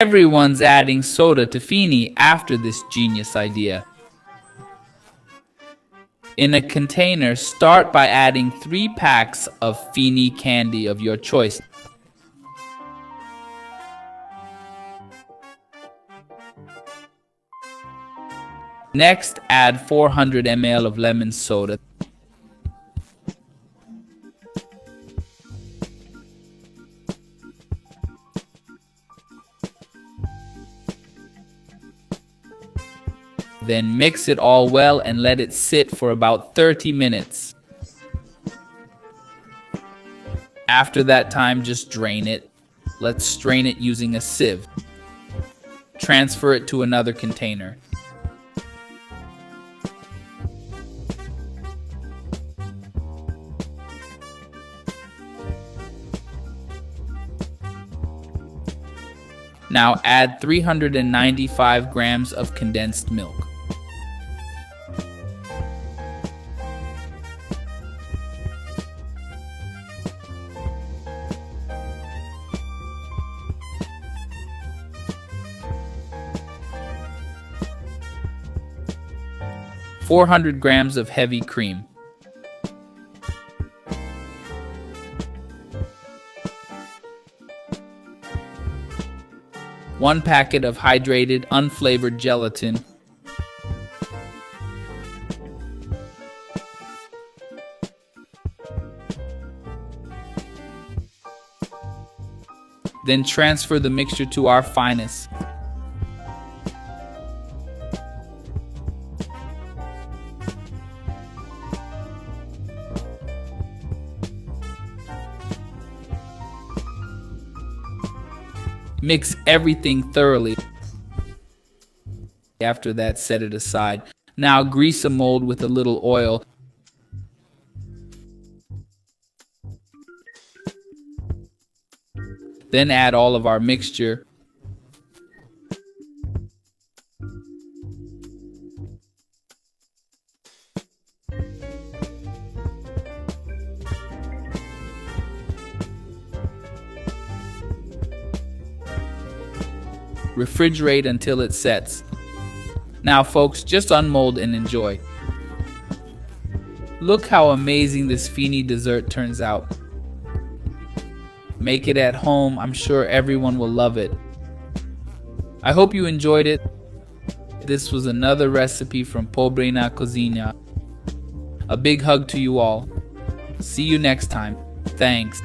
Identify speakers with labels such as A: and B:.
A: Everyone's adding soda to Fini after this genius idea. In a container, start by adding 3 packs of Fini candy of your choice. Next, add 400 ml of lemon soda. Then mix it all well and let it sit for about 30 minutes. After that time, just drain it. Let's strain it using a sieve. Transfer it to another container. Now add 395 grams of condensed milk. ,400 grams of heavy cream. One packet of hydrated, unflavored gelatin. Then transfer the mixture to our finest. Mix everything thoroughly. After that, set it aside. Now grease a mold with a little oil. Then add all of our mixture. Refrigerate until it sets. Now folks, just unmold and enjoy. Look how amazing this Fini dessert turns out. Make it at home, I'm sure everyone will love it. I hope you enjoyed it. This was another recipe from Pobrina Cocina. A big hug to you all. See you next time. Thanks.